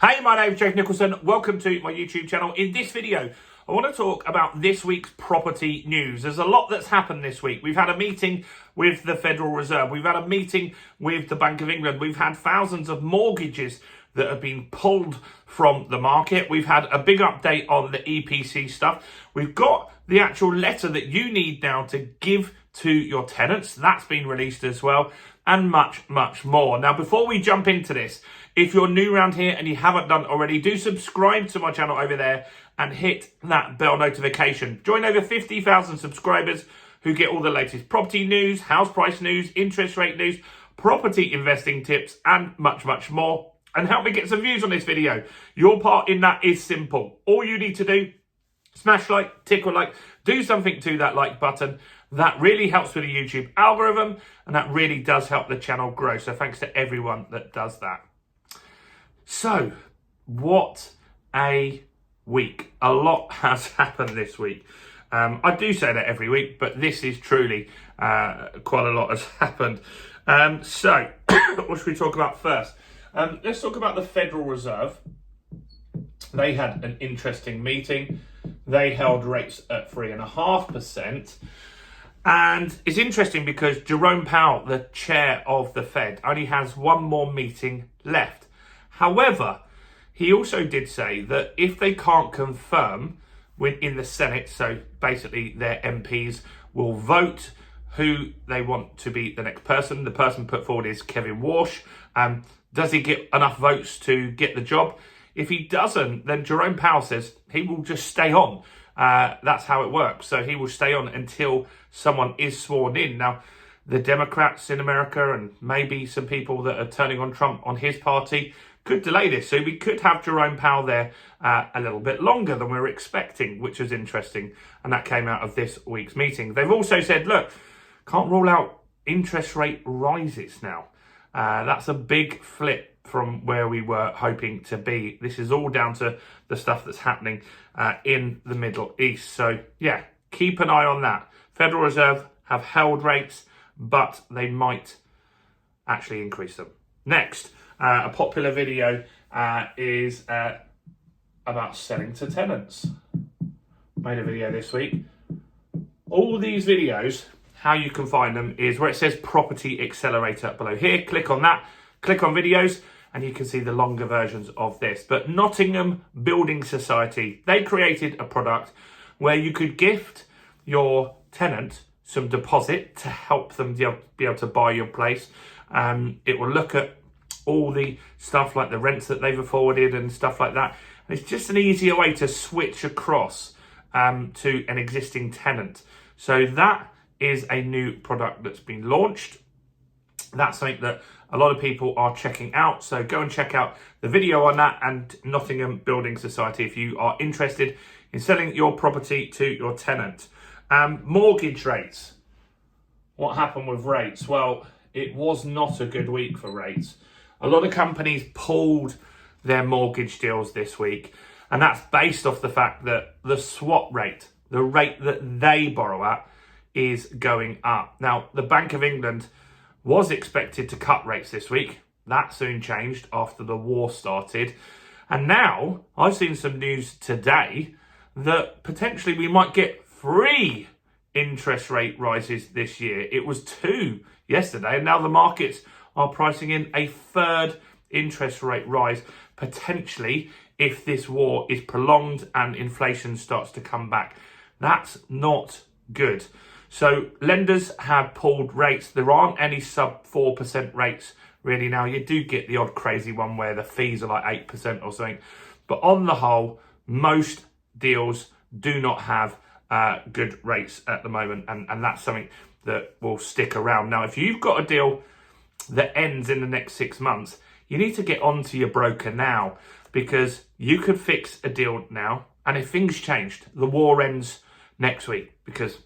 Hey, my name's Jake Nicholson. Welcome to my YouTube channel. In this video, I want to talk about this week's property news. There's a lot that's happened this week. We've had a meeting with the Federal Reserve. We've had a meeting with the Bank of England. We've had thousands of mortgages that have been pulled from the market. We've had a big update on the EPC stuff. We've got the actual letter that you need now to give to your tenants. That's been released as well, and much, much more. Now, before we jump into this, if you're new around here and you haven't done already, do subscribe to my channel over there and hit that bell notification. Join over 50,000 subscribers who get all the latest property news, house price news, interest rate news, property investing tips, and much, much more. And help me get some views on this video. Your part in that is simple. All you need to do, smash like, tickle like, do something to that like button. That really helps with the YouTube algorithm, and that really does help the channel grow. So thanks to everyone that does that. So, what a week. A lot has happened this week. I do say that every week, but this is truly quite a lot has happened. So, what should we talk about first? Let's talk about the Federal Reserve. They had an interesting meeting. They held rates at 3.5%. And it's interesting because Jerome Powell, the chair of the Fed, only has one more meeting left. However, he also did say that if they can't confirm in the Senate, so basically their MPs will vote who they want to be the next person. The person put forward is Kevin Walsh. Does he get enough votes to get the job? If he doesn't, then Jerome Powell says he will just stay on. That's how it works. So he will stay on until someone is sworn in. Now, the Democrats in America and maybe some people that are turning on Trump on his party could delay this. So we could have Jerome Powell there a little bit longer than we were expecting, which was interesting. And that came out of this week's meeting. They've also said, look, can't rule out interest rate rises now. That's a big flip from where we were hoping to be. This is all down to the stuff that's happening in the Middle East. So, yeah, keep an eye on that. Federal Reserve have held rates, but they might actually increase them. Next, a popular video is about selling to tenants. Made a video this week. All these videos, how you can find them is where it says Property Accelerator below here. Click on that, click on videos, and you can see the longer versions of this. But Nottingham Building Society, they created a product where you could gift your tenant some deposit to help them be able to buy your place. It will look at all the stuff like the rents that they've afforded and stuff like that. And it's just an easier way to switch across to an existing tenant. So that is a new product that's been launched. That's something that a lot of people are checking out. So go and check out the video on that and Nottingham Building Society if you are interested in selling your property to your tenant. Mortgage rates. What happened with rates? Well, it was not a good week for rates. A lot of companies pulled their mortgage deals this week. And that's based off the fact that the swap rate, the rate that they borrow at, is going up. Now, the Bank of England was expected to cut rates this week. That soon changed after the war started. And now I've seen some news today that potentially we might get 3 interest rate rises this year. It was 2 yesterday, and now the markets are pricing in a 3rd interest rate rise, potentially if this war is prolonged and inflation starts to come back. That's not good. So lenders have pulled rates. There aren't any sub 4% rates really now. You do get the odd crazy one where the fees are like 8% or something. But on the whole, most deals do not have good rates at the moment. And that's something that will stick around. Now, if you've got a deal that ends in the next 6 months, you need to get onto your broker now, because you could fix a deal now. And if things changed, the war ends next week, because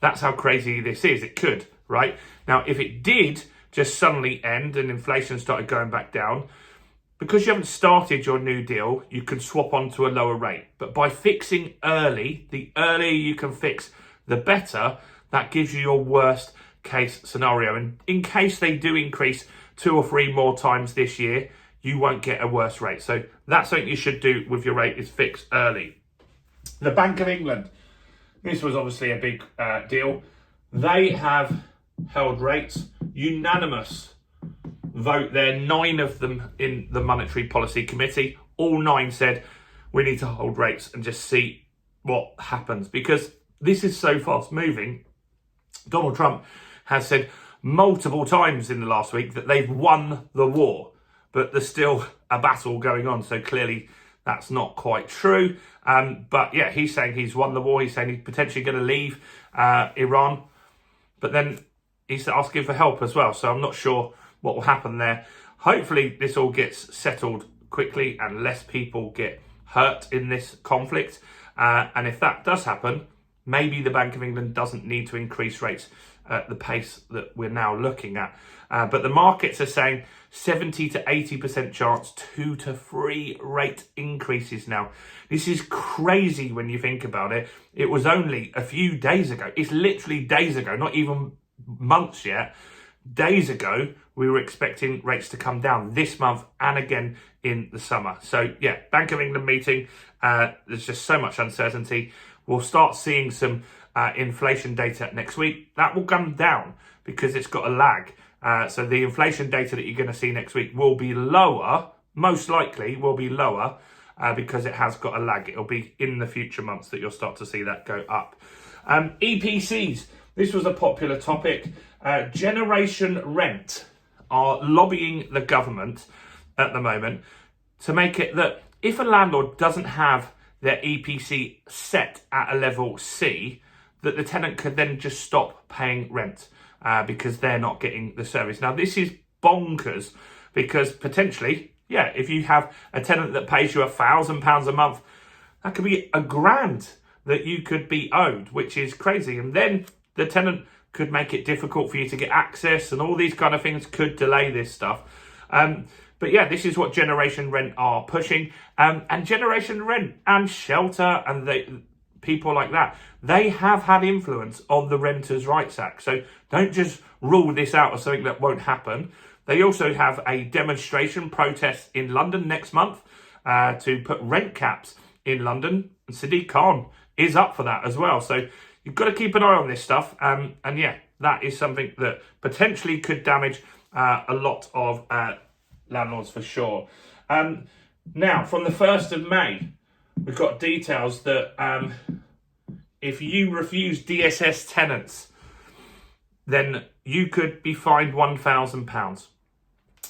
that's how crazy this is. It could, right? Now, if it did just suddenly end and inflation started going back down, because you haven't started your new deal, you can swap onto a lower rate. But by fixing early, the earlier you can fix, the better. That gives you your worst case scenario. And in case they do increase 2 or 3 more times this year, you won't get a worse rate. So that's something you should do with your rate, is fix early. The Bank of England, this was obviously a big deal. They have held rates, unanimous vote there, 9 of them in the Monetary Policy Committee. All 9 said we need to hold rates and just see what happens, because this is so fast moving. Donald Trump has said multiple times in the last week that they've won the war, but there's still a battle going on. So clearly that's not quite true. But yeah, he's saying he's won the war. He's saying he's potentially going to leave Iran, but then he's asking for help as well. So I'm not sure what will happen there. Hopefully this all gets settled quickly and less people get hurt in this conflict. And if that does happen, maybe the Bank of England doesn't need to increase rates at the pace that we're now looking at. But the markets are saying 70 to 80% chance 2 to 3 rate increases now. This is crazy when you think about it. It was only a few days ago. It's literally days ago, not even months yet. Days ago, we were expecting rates to come down this month and again in the summer. So yeah, Bank of England meeting, there's just so much uncertainty. We'll start seeing some inflation data next week. That will come down because it's got a lag. So the inflation data that you're going to see next week will be lower, most likely will be lower because it has got a lag. It'll be in the future months that you'll start to see that go up. EPCs, this was a popular topic. Generation Rent are lobbying the government at the moment to make it that if a landlord doesn't have their EPC set at a level C, that the tenant could then just stop paying rent because they're not getting the service. Now, this is bonkers because potentially, yeah, if you have a tenant that pays you £1,000 a month, that could be £1,000 that you could be owed, which is crazy. And then the tenant could make it difficult for you to get access, and all these kind of things could delay this stuff. But yeah, this is what Generation Rent are pushing. And Generation Rent and Shelter and people like that, they have had influence on the Renters' Rights Act. So don't just rule this out as something that won't happen. They also have a demonstration protest in London next month to put rent caps in London. And Sadiq Khan is up for that as well. So you've got to keep an eye on this stuff. And yeah, that is something that potentially could damage a lot of landlords for sure. Now, from the 1st of May, we've got details that if you refuse DSS tenants, then you could be fined £1,000.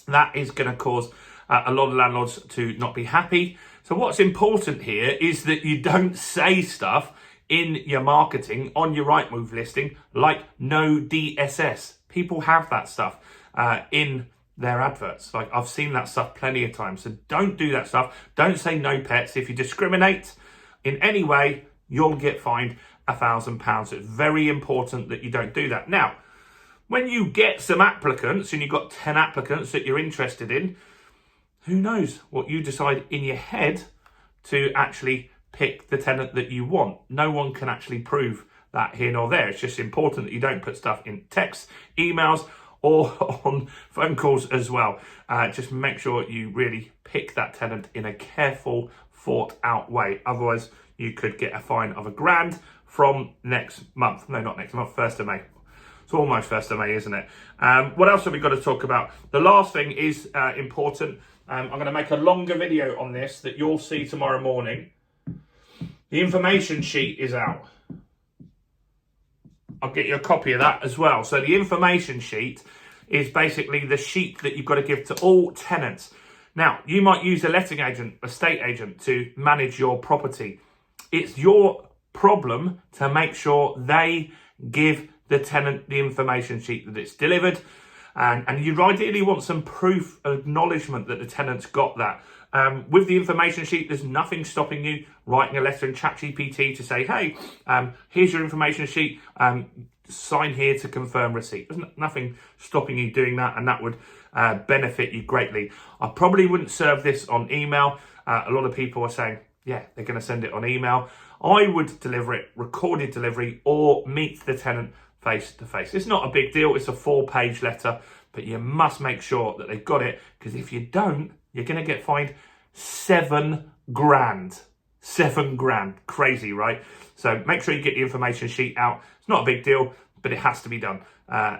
That is going to cause a lot of landlords to not be happy. So what's important here is that you don't say stuff in your marketing on your Rightmove listing like no DSS. People have that stuff in their adverts. Like, I've seen that stuff plenty of times. So don't do that stuff. Don't say no pets. If you discriminate in any way, you'll get fined £1,000. It's very important that you don't do that. Now, when you get some applicants and you've got 10 applicants that you're interested in, who knows what you decide in your head to actually pick the tenant that you want. No one can actually prove that here nor there. It's just important that you don't put stuff in text, emails, or on phone calls as well. Just make sure you really pick that tenant in a careful, thought out way. Otherwise, you could get a fine of £1,000 from next month. No, not next month, 1st of May. It's almost 1st of May, isn't it? What else have we got to talk about? The last thing is important. I'm going to make a longer video on this that you'll see tomorrow morning. The information sheet is out. I'll get you a copy of that as well. So the information sheet is basically the sheet that you've got to give to all tenants. Now, you might use a letting agent, estate agent to manage your property. It's your problem to make sure they give the tenant the information sheet that it's delivered. And you ideally want some proof, acknowledgement that the tenant's got that. With the information sheet, there's nothing stopping you writing a letter in ChatGPT to say, hey, here's your information sheet, sign here to confirm receipt. There's nothing stopping you doing that, and that would benefit you greatly. I probably wouldn't serve this on email. A lot of people are saying, yeah, they're going to send it on email. I would deliver it, recorded delivery, or meet the tenant face to face. It's not a big deal. It's a 4-page letter, but you must make sure that they've got it, because if you don't, you're going to get fined £7,000. £7,000. Crazy, right? So make sure you get the information sheet out. It's not a big deal, but it has to be done.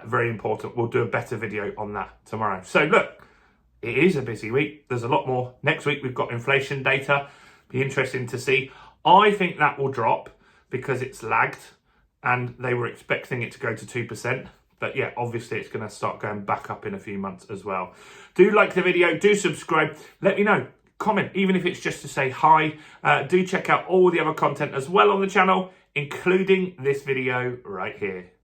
Very important. We'll do a better video on that tomorrow. So look, it is a busy week. There's a lot more. Next week, we've got inflation data. Be interesting to see. I think that will drop because it's lagged and they were expecting it to go to 2%. But yeah, obviously it's going to start going back up in a few months as well. Do like the video, do subscribe. Let me know, comment, even if it's just to say hi. Do check out all the other content as well on the channel, including this video right here.